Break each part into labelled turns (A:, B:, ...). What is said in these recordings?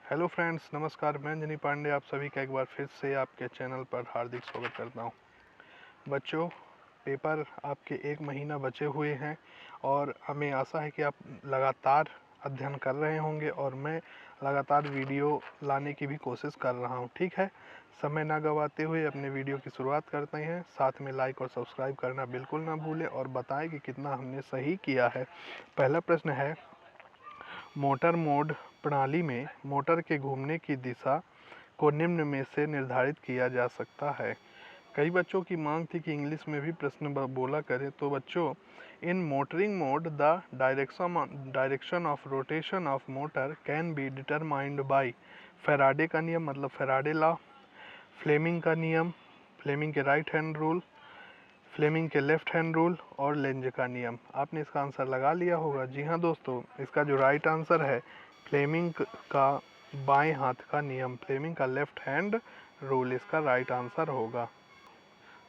A: Hello friends, नमस्कार। मैं अंजनी पांडे आप सभी का एक बार फिर से आपके चैनल पर हार्दिक स्वागत करता हूं। बच्चों, पेपर आपके 1 महीना बचे हुए हैं और हमें आशा है कि आप लगातार अध्ययन कर रहे होंगे और मैं लगातार वीडियो लाने की भी कोशिश कर रहा हूं। ठीक है, समय ना गंवाते हुए अपने वीडियो की शुरुआत करते हैं। साथ में लाइक और सब्सक्राइब करना बिल्कुल ना भूलें और बताएं कि कितना हमने सही किया है। पहला प्रश्न है, मोटर मोड प्रणाली में मोटर के घूमने की दिशा को निम्न में से निर्धारित किया जा सकता है। कई बच्चों की मांग थी कि इंग्लिश में भी प्रश्न बोला करें, तो बच्चों, in motoring mode the direction of rotation of motor can be determined by Faraday का नियम मतलब फैराडे लॉ, फ्लेमिंग का नियम, फ्लेमिंग के राइट हैंड रूल, फ्लेमिंग के लेफ्ट हैंड रूल और लेंज का नियम। आपने इसका आंसर लगा लिया होगा। जी हाँ दोस्तों, इसका जो राइट आंसर है फ्लेमिंग का बाएं हाथ का नियम, फ्लेमिंग का लेफ्ट हैंड रूल इसका राइट आंसर होगा।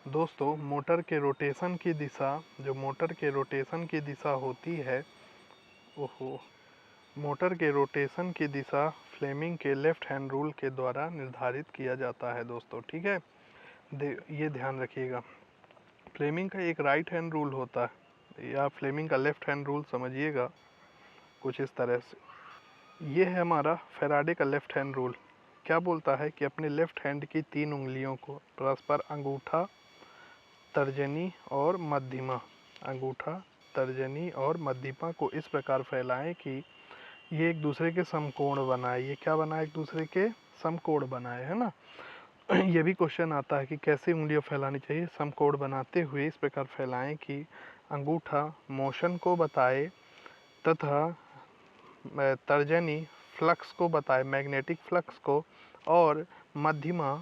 A: दोस्तों, मोटर के रोटेशन की दिशा, जो मोटर के रोटेशन की दिशा होती है, मोटर के रोटेशन की दिशा फ्लेमिंग के लेफ्ट हैंड रूल के द्वारा निर्धारित किया जाता है दोस्तों। ठीक है, ये ध्यान रखिएगा। फ्लेमिंग का एक राइट हैंड रूल होता है या फ्लेमिंग का लेफ्ट हैंड रूल समझिएगा कुछ इस तरह से। ये है हमारा फैराडे का लेफ्ट हैंड रूल। क्या बोलता है कि अपने लेफ्ट हैंड की 3 उंगलियों को परस्पर अंगूठा, तर्जनी और मध्यमा, अंगूठा, तर्जनी और मध्यमा को इस प्रकार फैलाएं कि ये एक दूसरे के समकोण बनाए। ये क्या बनाए? एक दूसरे के समकोण बनाए, है ना। ये भी क्वेश्चन आता है कि कैसे उंगलियां फैलानी चाहिए। समकोण बनाते हुए इस प्रकार फैलाएं कि अंगूठा मोशन को बताए तथा तर्जनी फ्लक्स को बताए, मैग्नेटिक फ्लक्स को, और मध्यमा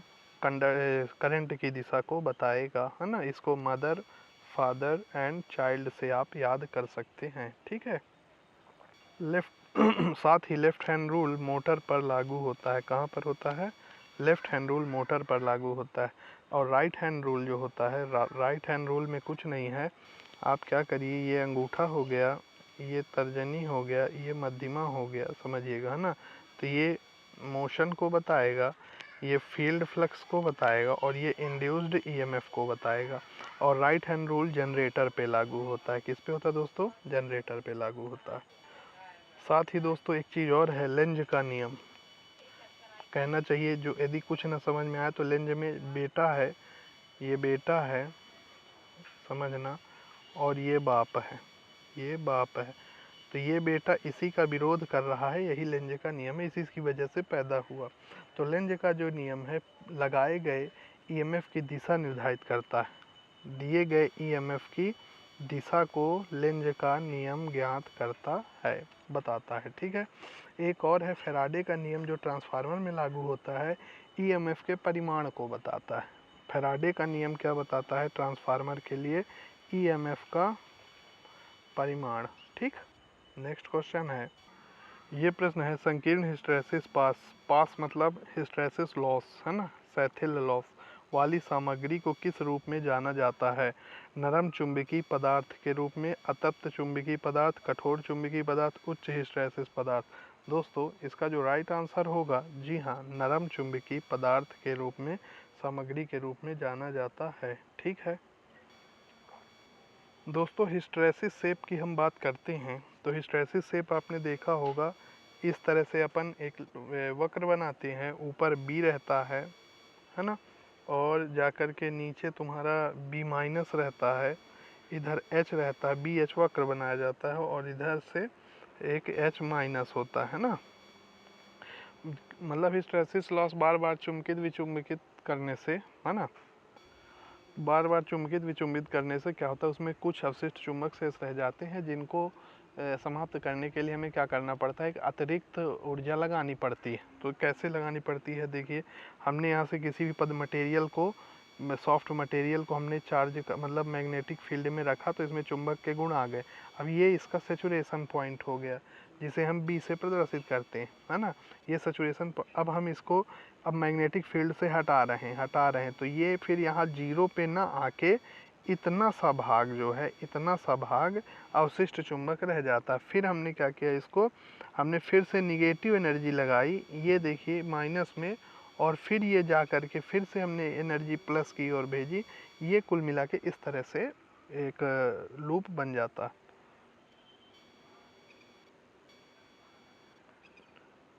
A: करंट की दिशा को बताएगा, है ना। इसको मदर, फादर एंड चाइल्ड से आप याद कर सकते हैं। ठीक है। लेफ्ट साथ ही लेफ्ट हैंड रूल मोटर पर लागू होता है। कहाँ पर होता है? लेफ्ट हैंड रूल मोटर पर लागू होता है। और राइट हैंड रूल जो होता है, राइट हैंड रूल में कुछ नहीं है। आप क्या करिए, ये अंगूठा हो गया, ये तर्जनी हो गया, ये मध्यमा हो गया, समझिएगा, है ना। तो ये मोशन को बताएगा, ये फील्ड फ्लक्स को बताएगा और ये इंड्यूस्ड ईएमएफ को बताएगा। और राइट हैंड रूल जनरेटर पे लागू होता है। किस पे होता है दोस्तों? जनरेटर पे लागू होता है। साथ ही दोस्तों एक चीज़ और है, लेंज का नियम। कहना चाहिए जो यदि कुछ ना समझ में आए तो लेंज में बेटा है, ये बेटा है, समझना, और ये बाप है, ये बाप है। तो ये बेटा इसी का विरोध कर रहा है, यही लेंज का नियम है, इसी की वजह से पैदा हुआ। तो लेंज का जो नियम है लगाए गए ईएमएफ की दिशा निर्धारित करता है। दिए गए ईएमएफ की दिशा को लेंज का नियम ज्ञात करता है, बताता है। ठीक है। एक और है फैराडे का नियम, जो ट्रांसफार्मर में लागू होता है, ईएमएफ के परिमाण को बताता है। फैराडे का नियम क्या बताता है? ट्रांसफार्मर के लिए ईएमएफ का परिमाण। ठीक। नेक्स्ट क्वेश्चन है, ये प्रश्न है, संकीर्ण हिस्टैरिसीस पास मतलब हिस्टैरिसीस लॉस, है ना, सैथिल लॉस वाली सामग्री को किस रूप में जाना जाता है? नरम चुंबकीय पदार्थ के रूप में, अतप्त चुंबकीय पदार्थ, कठोर चुंबकीय पदार्थ, उच्च हिस्टैरिसीस पदार्थ। दोस्तों, इसका जो राइट आंसर होगा, जी हाँ, नरम चुंबकीय पदार्थ के रूप में, सामग्री के रूप में जाना जाता है। ठीक है दोस्तों, हिस्टैरिसीस शेप की हम बात करते हैं तो हिस्टैरिसीस शेप आपने देखा होगा, इस तरह से अपन एक वक्र बनाते हैं, ऊपर बी रहता है ना, और जाकर के नीचे तुम्हारा बी माइनस रहता है, इधर एच रहता है, बी एच वक्र बनाया जाता है और इधर से एक एच माइनस होता है ना। मतलब हिस्टैरिसीस लॉस बार बार चुंबकित विचुंबकित करने से, है ना, बार बार चुंबकित विचुंबित करने से क्या होता है, उसमें कुछ अवशिष्ट चुंबक शेष रह जाते हैं, जिनको समाप्त करने के लिए हमें क्या करना पड़ता है? एक अतिरिक्त ऊर्जा लगानी पड़ती है। तो कैसे लगानी पड़ती है? देखिए, हमने यहाँ से किसी भी पद मटेरियल को, सॉफ्ट मटेरियल को हमने चार्ज मतलब मैग्नेटिक फील्ड में रखा तो इसमें चुंबक के गुण आ गए। अब ये इसका सेचुरेशन पॉइंट हो गया, जिसे हम बी से प्रदर्शित करते हैं, है ना। ये सेचुरेशन, अब हम इसको अब मैग्नेटिक फील्ड से हटा रहे हैं, तो ये फिर यहाँ जीरो पे ना आके इतना सा भाग जो है, इतना सा भाग अवशिष्ट चुंबक रह जाता है। फिर हमने क्या किया, इसको हमने फिर से निगेटिव एनर्जी लगाई, ये देखिए माइनस में, और फिर ये जा कर के फिर से हमने एनर्जी प्लस की ओर भेजी। ये कुल मिला के इस तरह से एक लूप बन जाता।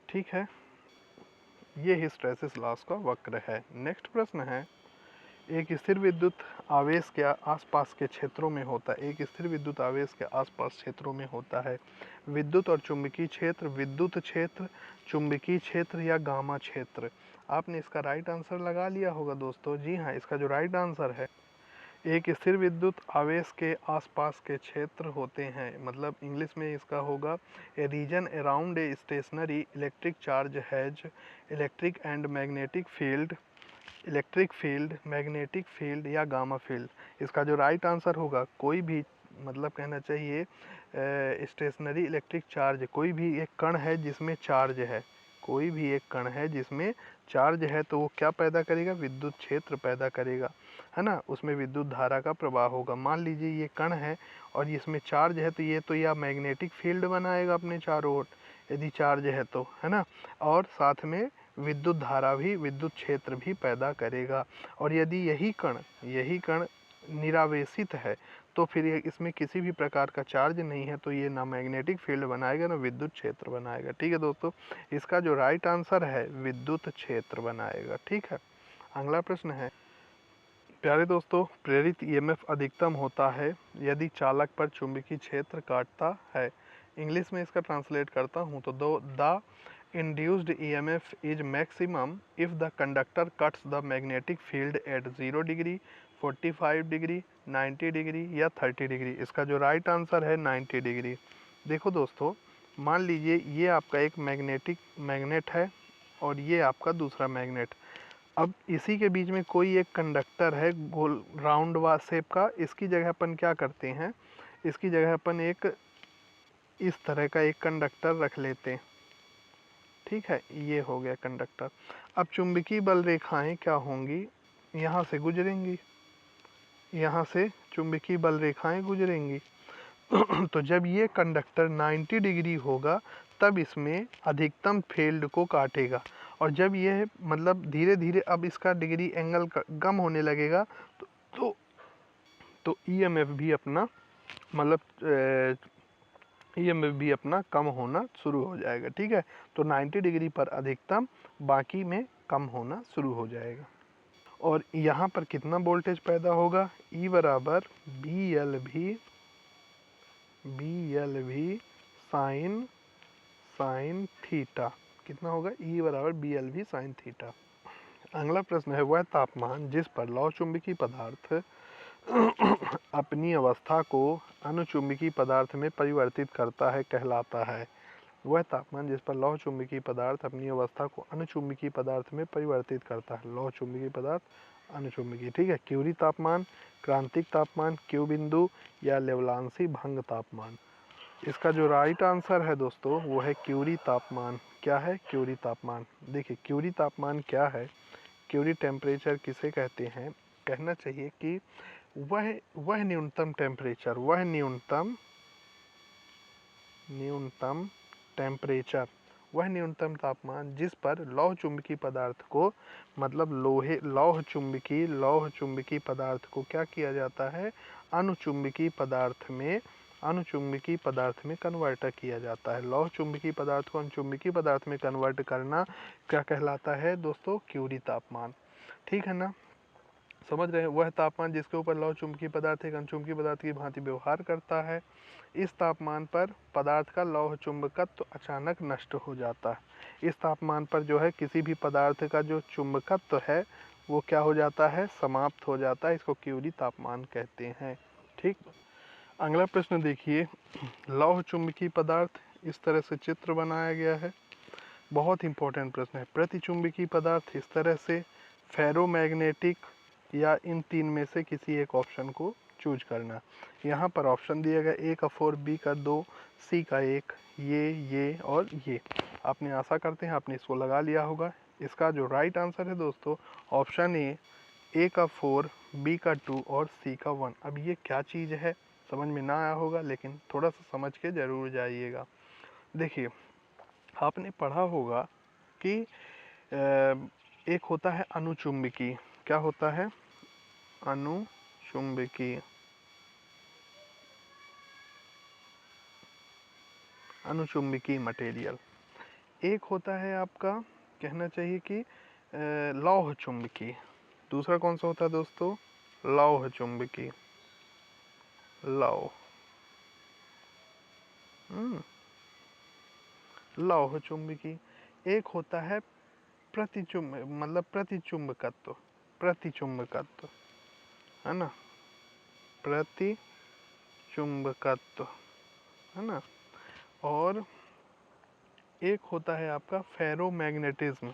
A: ठीक है, ये हिस्टैरिसीस लॉस का वक्र है। नेक्स्ट प्रश्न है, एक स्थिर विद्युत आवेश के आसपास के क्षेत्रों में होता है, एक स्थिर विद्युत आवेश के आसपास क्षेत्रों में होता है विद्युत और चुंबकीय क्षेत्र, विद्युत क्षेत्र, चुंबकीय क्षेत्र या गामा क्षेत्र। आपने इसका राइट आंसर लगा लिया होगा दोस्तों। जी हाँ, इसका जो राइट आंसर है, एक स्थिर विद्युत आवेश के आसपास के क्षेत्र होते हैं, मतलब इंग्लिश में इसका होगा a region around a stationary electric charge has electric and magnetic field, electric field, magnetic field या गामा फील्ड। इसका जो राइट आंसर होगा, कोई भी मतलब कहना चाहिए स्टेशनरी इलेक्ट्रिक चार्ज, कोई भी एक कण है जिसमें चार्ज है, कोई भी एक कण है जिसमें चार्ज है, तो वो क्या पैदा करेगा, विद्युत क्षेत्र पैदा करेगा, है ना। उसमें विद्युत धारा का प्रवाह होगा। मान लीजिए ये कण है और इसमें चार्ज है, तो ये तो या मैग्नेटिक फील्ड बनाएगा अपने चारों ओर, यदि चार्ज है तो, है ना, और साथ में विद्युत धारा भी, विद्युत क्षेत्र भी पैदा करेगा। और यदि यही कण निरावेशित है, तो फिर इसमें किसी भी प्रकार का चार्ज नहीं है, तो ये ना मैग्नेटिक फील्ड बनाएगा ना विद्युत क्षेत्र बनाएगा। ठीक है दोस्तों, इसका जो राइट आंसर है विद्युत क्षेत्र बनाएगा। ठीक है, अगला प्रश्न है, प्यारे दोस्तों, प्रेरित ईएमएफ अधिकतम होता है यदि चालक पर चुंबकीय क्षेत्र काटता है। इंग्लिश में इसका ट्रांसलेट करता हूँ तो the induced EMF is maximum if the conductor cuts the magnetic field at 0 degree, 45 degree, 90 degree या 30 डिग्री। इसका जो राइट आंसर है 90 डिग्री। देखो दोस्तों, मान लीजिए ये आपका एक मैग्नेट है और ये आपका दूसरा मैग्नेट। अब इसी के बीच में कोई एक कंडक्टर है गोल राउंड शेप का, इसकी जगह अपन क्या करते हैं, इसकी जगह अपन एक इस तरह का एक कंडक्टर रख लेते हैं। ठीक है, ये हो गया कंडक्टर। अब चुंबकीय बल रेखाएं क्या होंगी, यहाँ से गुजरेंगी, यहाँ से चुंबकीय बल रेखाएं गुजरेंगी। तो जब ये कंडक्टर 90 डिग्री होगा, तब इसमें अधिकतम फील्ड को काटेगा। और जब ये मतलब धीरे धीरे अब इसका डिग्री एंगल कम होने लगेगा, तो ईएमएफ भी अपना मतलब ईएमएफ भी अपना कम होना शुरू हो जाएगा। ठीक है, तो 90 डिग्री पर अधिकतम, बाकी में कम होना शुरू हो जाएगा। और यहाँ पर कितना वोल्टेज पैदा होगा, ई बराबर बी एल भी साइन थीटा। कितना होगा, ई बराबर बी एल भी साइन थीटा। अगला प्रश्न है, वह तापमान जिस पर लौह चुंबकीय पदार्थ अपनी अवस्था को अनुचुंबकीय पदार्थ में परिवर्तित करता है कहलाता है। वह तापमान जिस पर लौह चुंबकीय पदार्थ अपनी अवस्था को अनुचुंबकीय पदार्थ में परिवर्तित करता है। लौह चुंबकीय पदार्थ अनुचुंबकीय। ठीक है, क्यूरी तापमान, क्रांतिक तापमान, क्यू बिंदु या लेवलांसी भंग तापमान। इसका जो राइट आंसर है दोस्तों, वो है क्यूरी तापमान। क्या है, क्यूरी तापमान। देखिए क्यूरी तापमान क्या है, क्यूरी टेम्परेचर किसे कहते हैं, कहना चाहिए कि वह न्यूनतम टेम्परेचर, वह न्यूनतम टेम्परेचर, वह न्यूनतम तापमान जिस पर लौह चुंबकीय पदार्थ को, मतलब लौह चुंबकीय पदार्थ को क्या किया जाता है, अनुचुंबकीय पदार्थ में कन्वर्ट किया जाता है। लौह चुंबकीय पदार्थ को अनुचुंबकीय पदार्थ में कन्वर्ट करना क्या कहलाता है दोस्तों, क्यूरी तापमान। ठीक है ना, समझ रहे हैं। वह तापमान जिसके ऊपर लौह चुंबकीय पदार्थ एक अनुचुंबकीय पदार्थ की भांति व्यवहार करता है। इस तापमान पर पदार्थ का लौह चुंबकत्व अचानक नष्ट हो जाता है। इस तापमान पर जो है किसी भी पदार्थ का जो चुंबकत्व है वो क्या हो जाता है, समाप्त हो जाता है। इसको क्यूरी तापमान कहते हैं। ठीक, अगला प्रश्न देखिए, लौह चुंबकीय पदार्थ, इस तरह से चित्र बनाया गया है, बहुत इंपॉर्टेंट प्रश्न है। प्रतिचुंबकीय पदार्थ इस तरह से, फेरोमैग्नेटिक, या इन तीन में से किसी एक ऑप्शन को चूज करना। यहाँ पर ऑप्शन दिया गया, ए का 4, बी का 2, सी का 1, ये और ये। आपने आशा करते हैं आपने इसको लगा लिया होगा। इसका जो राइट आंसर है दोस्तों, ऑप्शन ए ए का 4, बी का 2 और सी का 1। अब ये क्या चीज़ है समझ में ना आया होगा, लेकिन थोड़ा सा समझ के ज़रूर जाइएगा। देखिए, आपने पढ़ा होगा कि एक होता है अनुचुंबकीय। क्या होता है? अनुचुंबकीय। अनुचुंबकीय मटेरियल। एक होता है आपका, कहना चाहिए कि लौह चुंबकीय। दूसरा कौन सा होता है दोस्तों? लौह चुंबकीय। लौह लौह चुंबकीय। एक होता है प्रतिचुंबकत्व। प्रतिचुंबकत्व है ना, प्रतिचुंबकत्व है ना। और एक होता है आपका फेरोमैग्नेटिज्म।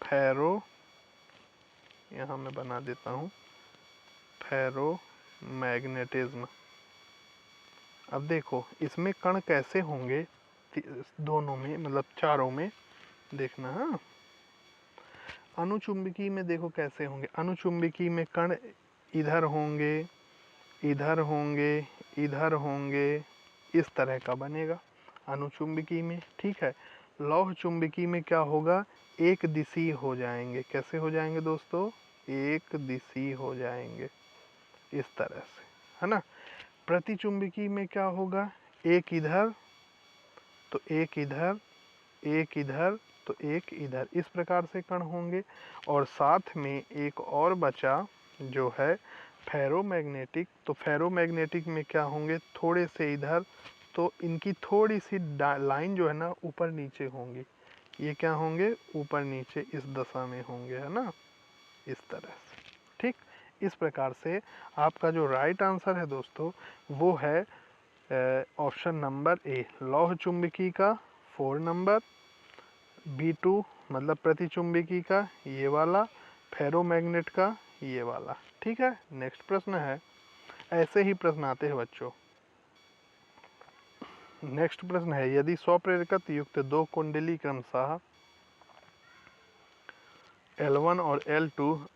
A: फेरो, यहाँ मैं बना देता हूँ, फेरोमैग्नेटिज्म। अब देखो इसमें कण कैसे होंगे दोनों में, मतलब चारों में, देखना। हाँ, अनुचुंबकीय में देखो कैसे होंगे। अनुचुंबकीय में कण इधर होंगे, इधर होंगे, इधर होंगे, इस तरह का बनेगा अनुचुंबकीय में, ठीक है। लौह चुंबकीय में क्या होगा? एक दिशीय हो जाएंगे। कैसे हो जाएंगे दोस्तों? एक दिशीय हो जाएंगे, इस तरह से, है ना। प्रतिचुंबकीय में क्या होगा? एक इधर तो एक इधर, एक इधर तो एक इधर, इस प्रकार से कण होंगे। और साथ में एक और बचा जो है फेरोमैग्नेटिक। तो फेरोमैग्नेटिक में क्या होंगे? थोड़े से इधर, तो इनकी थोड़ी सी लाइन जो है ना ऊपर नीचे होंगी। ये क्या होंगे? ऊपर नीचे इस दशा में होंगे, है ना, इस तरह से, ठीक। इस प्रकार से आपका जो राइट आंसर है दोस्तों वो है ऑप्शन नंबर ए, लौह चुंबकीय का 4 नंबर, B2 मतलब प्रतिचुंबकीय का ये वाला, फेरोमैग्नेट का ये वाला, ठीक है। नेक्स्ट प्रश्न है, ऐसे ही प्रश्न आते हैं बच्चों। नेक्स्ट प्रश्न है, यदि स्वप्रेरकत्व युक्त दो कुंडली क्रमशः L1 और L2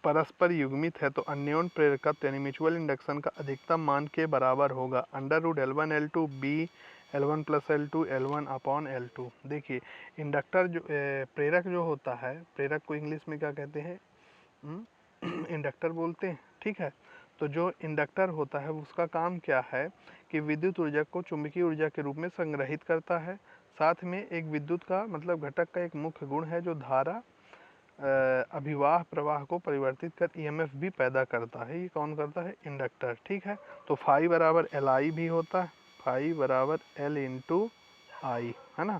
A: परस्पर युग्मित है तो अन्योन्य प्रेरकत्व यानी म्यूचुअल इंडक्शन का अधिकतम मान के बराबर होगा √L1 L2 B L1 + L2 L1 upon L2। देखिए, इंडक्टर जो प्रेरक जो होता है, प्रेरक को इंग्लिश में क्या कहते हैं? इंडक्टर बोलते हैं, ठीक है। तो जो इंडक्टर होता है उसका काम क्या है कि विद्युत ऊर्जा को चुंबकीय ऊर्जा के रूप में संग्रहित करता है। साथ में एक विद्युत का मतलब घटक का एक मुख्य गुण है जो धारा अभिवाह प्रवाह को परिवर्तित कर ईएमएफ भी पैदा करता है। ये कौन करता है? इंडक्टर, ठीक है। तो फाई बराबर LI भी होता है, फाई बराबर L इंटू आई, है ना।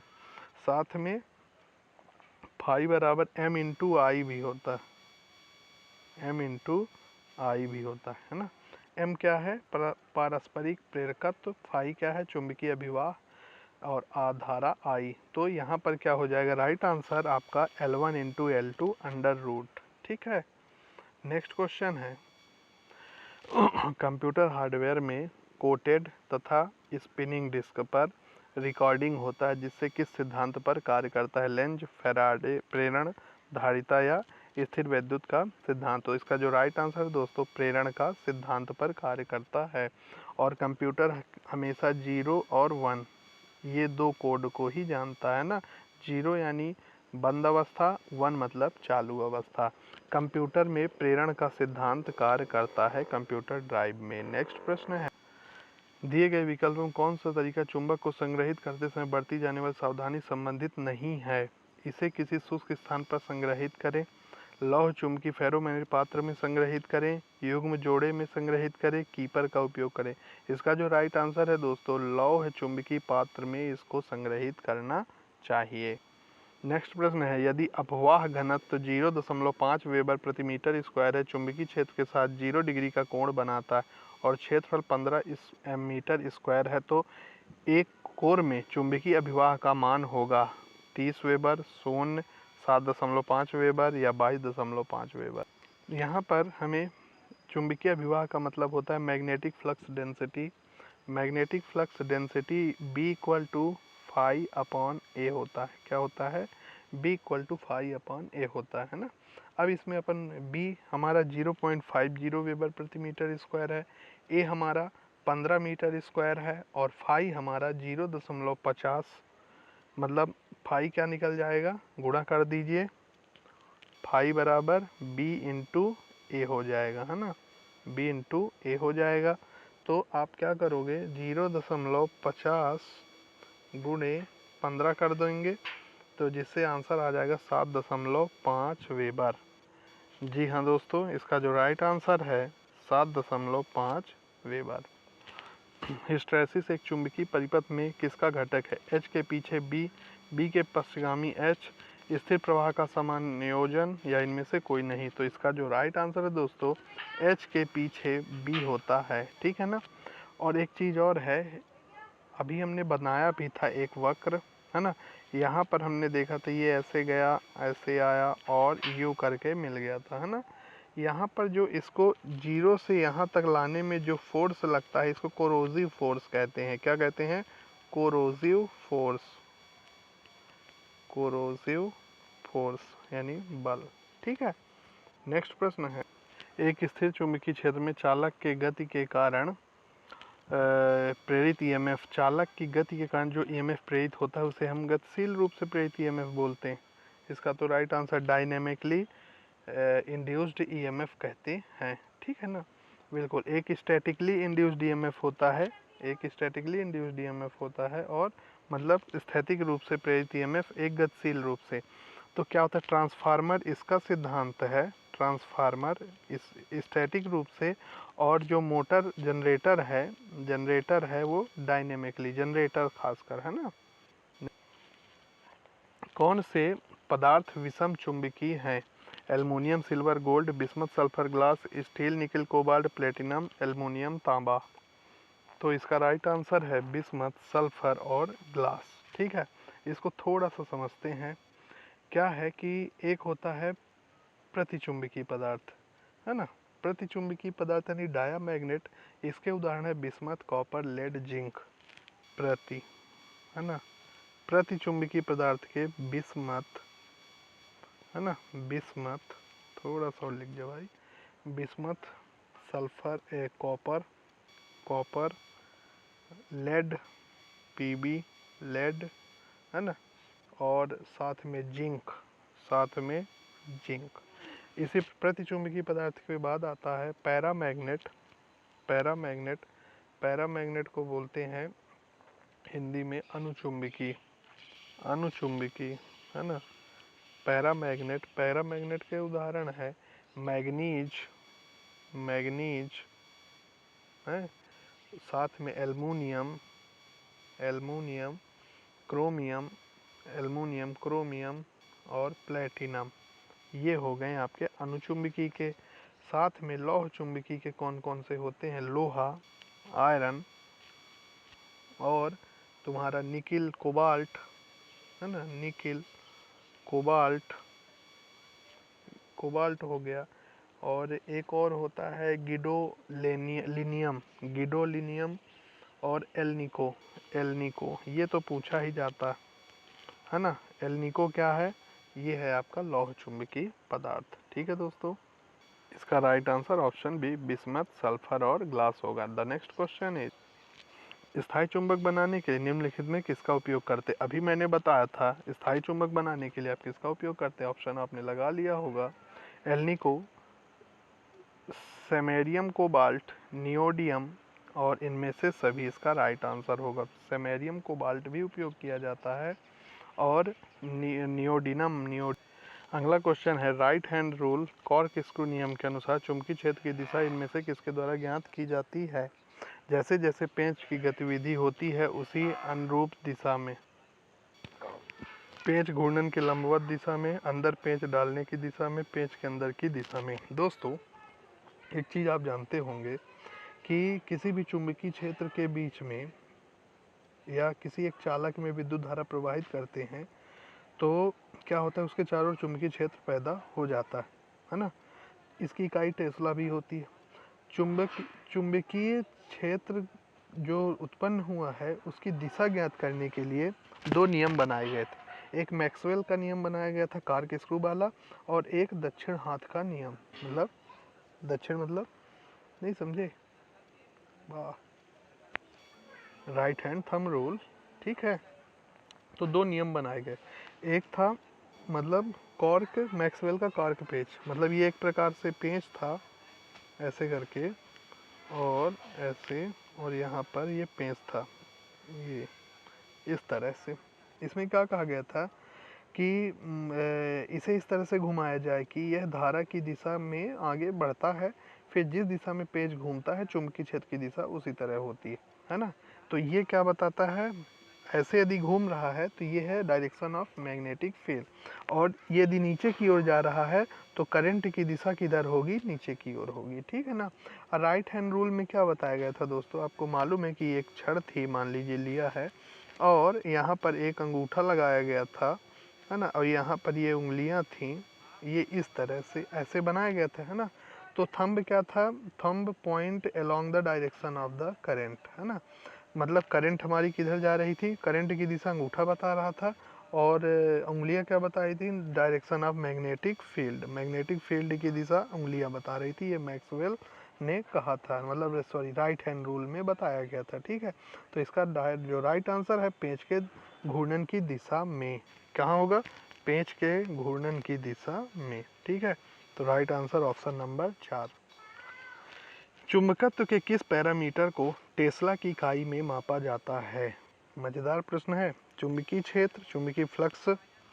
A: साथ में फाई बराबर M इंटू आई भी होता है, M इंटू आई भी होता है ना। M क्या है? पारस्परिक प्रेरकत्व, फाई क्या है? चुंबकीय अभिवाह, और आधारा आई। तो यहाँ पर क्या हो जाएगा? राइट आंसर आपका L1 into L2 under root, ठीक है। नेक्स्ट क्वेश्चन है, कंप्यूटर हार्डवेयर में कोटेड तथा स्पिनिंग डिस्क पर रिकॉर्डिंग होता है जिससे किस सिद्धांत पर कार्य करता है? लेंज, फैराडे, प्रेरण, धारिता या स्थिर वैद्युत का सिद्धांत। तो इसका जो राइट आंसर है दोस्तों, प्रेरण का सिद्धांत पर कार्य करता है। और कंप्यूटर हमेशा 0 और 1 ये दो कोड को ही जानता है ना। 0 यानी बंद अवस्था, 1 मतलब चालू अवस्था। कंप्यूटर में प्रेरण का सिद्धांत कार्य करता है कंप्यूटर ड्राइव में। नेक्स्ट प्रश्न है, दिए गए विकल्प में कौन सा तरीका चुंबक को संग्रहित करते समय बरती जाने वाली सावधानी संबंधित नहीं है? इसे किसी शुष्क स्थान पर संग्रहित करें, लौह चुंबकीय फेरोमैग्नेटिक पात्र में संग्रहित करें, युग्म जोड़े में संग्रहित करें, कीपर का उपयोग करें। इसका जो राइट आंसर है दोस्तों, लौह चुंबकीय पात्र में इसको संग्रहित करना चाहिए। नेक्स्ट प्रश्न है, यदि अपवाह घनत्व 0.5 वेबर प्रति मीटर स्क्वायर है, चुंबकीय क्षेत्र के साथ 0 डिग्री का कोण बनाता है और क्षेत्रफल 15 मीटर स्क्वायर है तो एक कोर में चुंबकीय अभिवाह का मान होगा 30 वेबर, 0, 7.5 वेबर या 22.5 वेबर। यहाँ पर हमें चुंबकीय अभिवाह का मतलब होता है magnetic flux density. Magnetic flux density B = φ/a होता है। क्या होता है? B equal to phi upon A होता है ना। अब इसमें अपन B हमारा 0.50 वेबर प्रति मीटर स्क्वायर है, A हमारा 15 मीटर स्क्वायर है और फाई हमारा 0.50, मतलब फाई क्या निकल जाएगा, गुणा कर दीजिए, फाई बराबर B इंटू ए हो जाएगा, है ना, B इंटू ए हो जाएगा। तो आप क्या करोगे, 0.50 गुणे 15 कर देंगे, तो जिससे आंसर आ जाएगा 7.5 वेबर। जी हाँ दोस्तों, इसका जो राइट आंसर है 7.5 वेबर। हिस्टैरिसीस एक चुंबकीय परिपथ में किसका घटक है? H के पीछे B, B के पश्चगामी H, स्थिर प्रवाह का समान नियोजन या इनमें से कोई नहीं। तो इसका जो राइट आंसर है दोस्तों, H के पीछे B होता है, ठीक है ना। और एक चीज़ और है, अभी हमने बनाया भी था एक वक्र, है ना, यहाँ पर हमने देखा था ये ऐसे गया, ऐसे आया और यू करके मिल गया था, है ना। यहाँ पर जो इसको जीरो से यहाँ तक लाने में जो फोर्स लगता है, इसको कोरोसिव फोर्स कहते हैं। क्या कहते हैं? कोरोसिव फोर्स, कोरोसिव फोर्स यानी बल, ठीक है। नेक्स्ट प्रश्न है, एक स्थिर चुंबकीय क्षेत्र में चालक के गति के कारण प्रेरित ईएमएफ, चालक की गति के कारण जो ईएमएफ प्रेरित होता है उसे हम गतिशील रूप से प्रेरित ईएमएफ बोलते हैं। इसका तो right answer dynamically induced EMF कहते हैं, ठीक है ना। बिल्कुल, एक स्टैटिकली इंड्यूस्ड ईएमएफ होता है, एक स्टैटिकली इंड्यूस्ड ईएमएफ होता है, और मतलब स्थैतिक रूप से प्रेरित ईएमएफ एक गतिशील रूप से। तो क्या होता है, ट्रांसफार्मर इसका सिद्धांत है, ट्रांसफार्मर इस स्टैटिक रूप से, और जो मोटर जनरेटर है वो डायनेमिकली, जनरेटर खासकर, है ना। कौन से पदार्थ विषम चुंबकीय हैं? Aluminium, silver, gold, bismuth, sulphur, glass, steel, निकल, कोबाल्ट, प्लेटिनम, एल्युमिनियम, तांबा। तो इसका राइट आंसर है बिस्मथ, सल्फर और ग्लास, ठीक है। इसको थोड़ा सा समझते हैं। क्या है कि एक होता है प्रतिचुंबकीय पदार्थ, है ना, प्रतिचुंबकीय पदार्थ यानी डायामैग्नेट। इसके उदाहरण है बिस्मथ, कॉपर, लेड, जिंक। प्रति, है ना, प्रतिचुंबकीय पदार्थ के बिस्मथ, है ना, बिस्मथ, थोड़ा सा और लिख जाओ भाई, bismuth, sulphur, copper, lead, PB, lead, है ना, और साथ में जिंक, इसी प्रतिचुंबकीय पदार्थ के बाद आता है पैरामैग्नेट। पैरामैग्नेट को बोलते हैं हिंदी में अनुचुंबकीय, है ना। पैरामैग्नेट के उदाहरण है मैग्नीज है, साथ में एल्युमिनियम, क्रोमियम और प्लेटिनम। ये हो गए आपके अनुचुंबकीय के। साथ में लौह चुंबकीय के कौन कौन से होते हैं? लोहा, आयरन, और तुम्हारा निकिल, कोबाल्ट, है ना, निकिल, कोबाल्ट हो गया। और एक और होता है गिडोलिनियम और एल्निको। ये तो पूछा ही जाता है ना। एल्निको क्या है? ये है आपका लौह चुंबकीय पदार्थ, ठीक है दोस्तों। इसका right answer option B, bismuth, sulphur और ग्लास होगा। द नेक्स्ट क्वेश्चन इज, स्थायी चुंबक बनाने के लिए निम्नलिखित में किसका उपयोग करते? अभी मैंने बताया था स्थायी चुंबक बनाने के लिए आप किसका उपयोग करते हैं, ऑप्शन आपने लगा लिया होगा। एल्निको, सेमेरियम, कोबाल्ट, नियोडियम और इनमें से सभी इसका राइट आंसर होगा। सेमेरियम कोबाल्ट भी उपयोग किया जाता है और नियोडिनम। अगला क्वेश्चन है, right hand rule cork screw नियम के अनुसार चुंबकीय क्षेत्र की दिशा इनमें से किसके द्वारा ज्ञात की जाती है? जैसे जैसे पेंच की गतिविधि होती है उसी अनुरूप दिशा में, पेंच घूर्णन के लंबवत दिशा में, अंदर पेंच डालने की दिशा में, पेंच के अंदर की दिशा में। दोस्तों एक चीज़ आप जानते होंगे कि किसी भी चुंबकीय क्षेत्र के बीच में या किसी एक चालक में विद्युत धारा प्रवाहित करते हैं तो क्या होता है, उसके चारों ओर चुंबकीय क्षेत्र पैदा हो जाता है ना। इसकी इकाई टेस्ला भी होती है। चुंबकीय क्षेत्र जो उत्पन्न हुआ है उसकी दिशा ज्ञात करने के लिए दो नियम बनाए गए थे। एक मैक्सवेल का नियम बनाया गया था कार्क स्क्रू वाला, और एक दक्षिण हाथ का नियम, मतलब दक्षिण मतलब नहीं समझे, वाह, राइट हैंड थंब रूल, ठीक है। तो दो नियम बनाए गए, एक था मतलब कॉर्क, मैक्सवेल का कॉर्क पेच, मतलब ये एक प्रकार से पेच था ऐसे करके, और ऐसे, और यहाँ पर ये पेच था, ये इस तरह से। इसमें क्या कहा गया था कि इसे इस तरह से घुमाया जाए कि यह धारा की दिशा में आगे बढ़ता है, फिर जिस दिशा में पेच घूमता है चुंबकीय क्षेत्र की दिशा उसी तरह होती है ना। तो ये क्या बताता है, ऐसे यदि घूम रहा है तो ये है डायरेक्शन ऑफ मैग्नेटिक फील्ड, और यदि नीचे की ओर जा रहा है तो करंट की दिशा किधर होगी, नीचे की ओर होगी, ठीक है ना। राइट हैंड रूल में क्या बताया गया था दोस्तों, आपको मालूम है कि एक छड़ थी, मान लीजिए लिया है, और यहाँ पर एक अंगूठा लगाया गया था, है ना, और यहाँ पर ये उंगलियाँ थीं, ये इस तरह से ऐसे बनाया गया था, है ना। तो थंब क्या था, thumb point along the direction of the current, है ना, मतलब करंट हमारी किधर जा रही थी, करंट की दिशा अंगूठा बता रहा था, और उंगलियां क्या बता रही थी, direction of magnetic field, magnetic field की दिशा उंगलियां बता रही थी। ये मैक्सवेल ने कहा था, मतलब सॉरी राइट हैंड रूल में बताया गया था, ठीक है। तो इसका जो राइट आंसर है, पेंच के घूर्णन की दिशा में, कहाँ होगा, पेंच के घूर्णन की दिशा में, ठीक है। तो राइट आंसर ऑप्शन नंबर 4। चुंबकत्व के किस पैरामीटर को टेस्ला की इकाई में मापा जाता है? मजेदार प्रश्न है। चुंबकीय क्षेत्र, चुंबकीय फ्लक्स,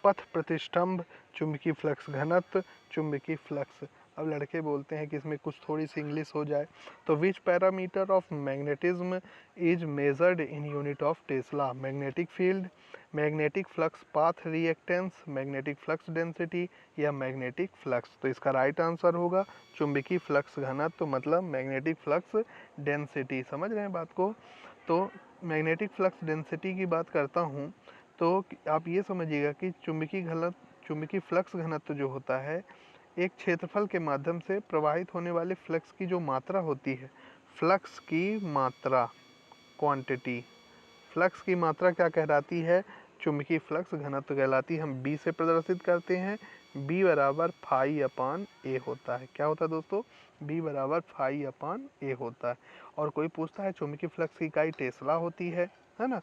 A: पथ प्रतिष्ठंभ, चुंबकीय फ्लक्स घनत्व, चुंबकीय फ्लक्स। अब लड़के बोलते हैं कि इसमें कुछ थोड़ी सी इंग्लिश हो जाए, तो which parameter of magnetism is measured in unit of Tesla? Magnetic field, magnetic flux path reactance, magnetic flux density, या मैग्नेटिक फ्लक्स। तो इसका राइट आंसर होगा चुंबकीय फ्लक्स घनत्व, तो मतलब मैग्नेटिक फ्लक्स डेंसिटी। समझ रहे हैं बात को। तो मैग्नेटिक फ्लक्स डेंसिटी की बात करता हूँ, तो आप ये समझिएगा कि चुंबकीय फ्लक्स घनत्व जो होता है, एक क्षेत्रफल के माध्यम से प्रवाहित होने वाले फ्लक्स की जो मात्रा होती है, फ्लक्स की मात्रा, क्वांटिटी, फ्लक्स की मात्रा क्या कहलाती है, चुंबकीय फ्लक्स घनत्व कहलाती है। हम बी से प्रदर्शित करते हैं, बी बराबर फाई अपान ए होता है। क्या होता है दोस्तों, बी बराबर फाई अपान ए होता है। और कोई पूछता है चुंबकीय फ्लक्स की इकाई टेस्ला होती है ना,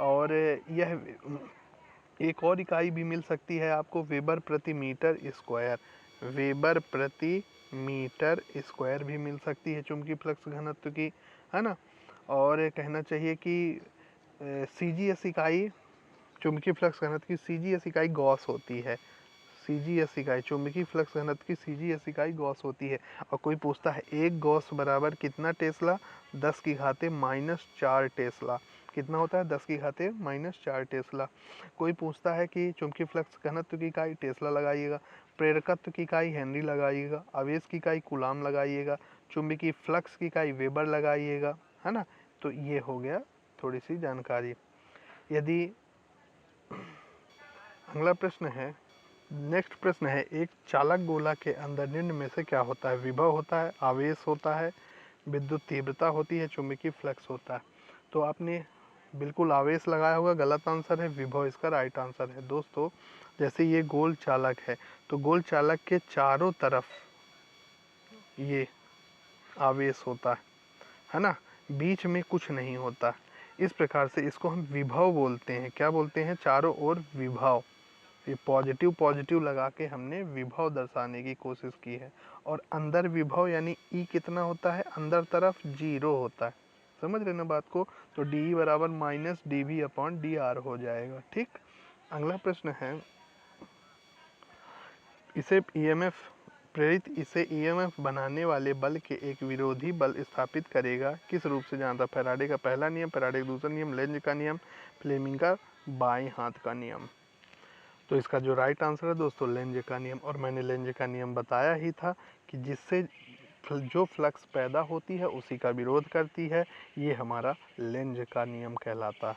A: और यह एक और इकाई भी मिल सकती है आपको, वेबर प्रति मीटर स्क्वायर, वेबर प्रति मीटर स्क्वायर भी मिल सकती है चुंबकीय फ्लक्स घनत्व की, है ना। और कहना चाहिए कि सीजीएस इकाई, चुंबकीय फ्लक्स घनत्व की सीजीएस इकाई गॉस होती है, सीजीएस इकाई, चुंबकीय फ्लक्स घनत्व की सीजीएस इकाई गॉस होती है। और कोई पूछता है एक गॉस बराबर कितना टेस्ला, 10 की घाते -4 टेस्ला। कितना होता है, 10 की घाते -4 टेस्ला। कोई पूछता है कि चुंबकीय फ्लक्स घनत्व की इकाई टेस्ला लगाइएगा, प्रेरकत्व की इकाई हेनरी लगाइएगा, आवेश की इकाई कूलाम लगाइएगा, चुंबकीय फ्लक्स की इकाई वेबर लगाइएगा, है ना। तो ये हो गया थोड़ी सी जानकारी। यदि अगला प्रश्न है, नेक्स्ट प्रश्न है, एक चालक गोला के अंदर निम्न में से क्या होता है? विभव होता है, आवेश होता है, विद्युत तीव्रता होती है, चुंबकीय फ्लक्स होता है। तो आपने बिल्कुल आवेश लगाया होगा, गलत आंसर है, विभव इसका राइट आंसर है। दोस्तों जैसे ये गोल चालक है, तो गोल चालक के चारों तरफ ये आवेश होता है ना, बीच में कुछ नहीं होता। इस प्रकार से इसको हम विभव बोलते हैं। क्या बोलते हैं? चारों ओर विभव। ये पॉजिटिव पॉजिटिव लगा के हमने विभव दर्शाने की कोशिश की है। और अंदर विभव यानी ई कितना होता है, अंदर तरफ 0 होता है। समझ रहे ना बात को। तो डी बराबर -dv/dr हो जाएगा। ठीक। अगला प्रश्न है, इसे ईएमएफ प्रेरित इसे ईएमएफ बनाने वाले बल के एक विरोधी बल स्थापित करेगा, किस रूप से जानता? फैराडे का पहला नियम, फैराडे का दूसरा नियम, लेंज का नियम, फ्लेमिंग का बाएं हाथ का नियम। तो इसका जो राइट आंसर है दोस्तों, लेंज का नियम। और मैंने लेंज का नियम बताया ही था कि जिससे जो फ्लक्स पैदा होती है उसी का विरोध करती है, ये हमारा लेंज का नियम कहलाता है।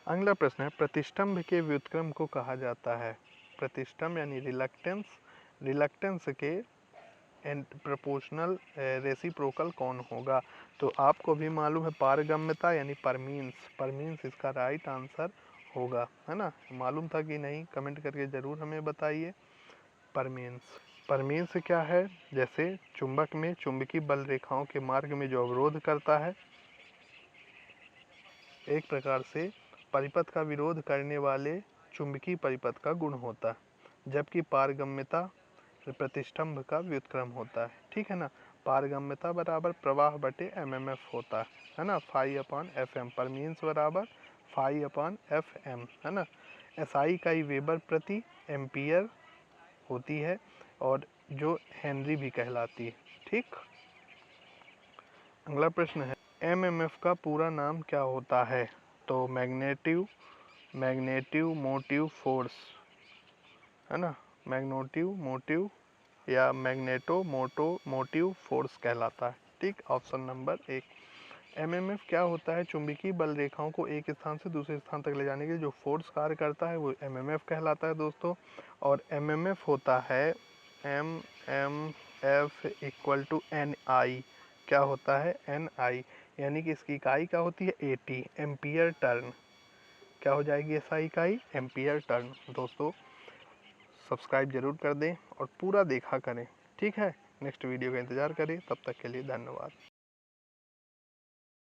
A: अगला प्रश्न है, प्रतिष्ठम्भ के व्युत्क्रम को कहा जाता है? प्रतिष्ठम्भ यानी रिलक्टेंस, रिलक्टेंस के प्रोपोर्शनल रेसिप्रोकल कौन होगा? तो आपको भी मालूम है, पारगम्यता यानी परमीन्स, परमीन्स इसका राइट आंसर होगा, है ना? मालूम था कि नहीं? कमेंट करके ज़रूर हमें बताइए। परमीन्स, परमीन्स क्या है? जैसे चुंबक में चुंबकीय बल रेखाओं के मार्ग में जो अवरोध करता है, एक प्रकार से परिपथ का विरोध करने वाले चुंबकीय परिपथ का गुण होता है, जबकि पारगम्यता प्रतिष्ठम्भ का व्युत्क्रम होता है। ठीक है ना? पारगम्यता बराबर प्रवाह बटे एमएमएफ होता है ना? Phi upon F M. Permeance बराबर फाई अपॉन एफ एम, है ना? एसआई इकाई वेबर प्रति एम्पियर होती है और जो हेनरी भी कहलाती है। ठीक, अगला प्रश्न है एमएमएफ का पूरा नाम क्या होता है? तो मैग्नेटिव मोटिव फोर्स, है ना? मैग्नेटिव मोटिव या मोटिव फोर्स कहलाता है। ठीक, ऑप्शन नंबर 1। एमएमएफ क्या होता है? चुंबकीय बल रेखाओं को एक स्थान से दूसरे स्थान तक ले जाने के लिए जो फोर्स कार्य करता है वो एमएमएफ कहलाता है दोस्तों। और एमएमएफ होता है एमएमएफ इक्वल टू एन आई। क्या होता है? एन आई, यानी कि इसकी इकाई क्या होती है? Eighty, ampere turn. क्या हो जाएगी एसआई इकाई? Ampere turn. दोस्तों सब्सक्राइब जरूर कर दें और पूरा देखा करें। ठीक है, नेक्स्ट वीडियो का इंतज़ार करें। तब तक के लिए धन्यवाद।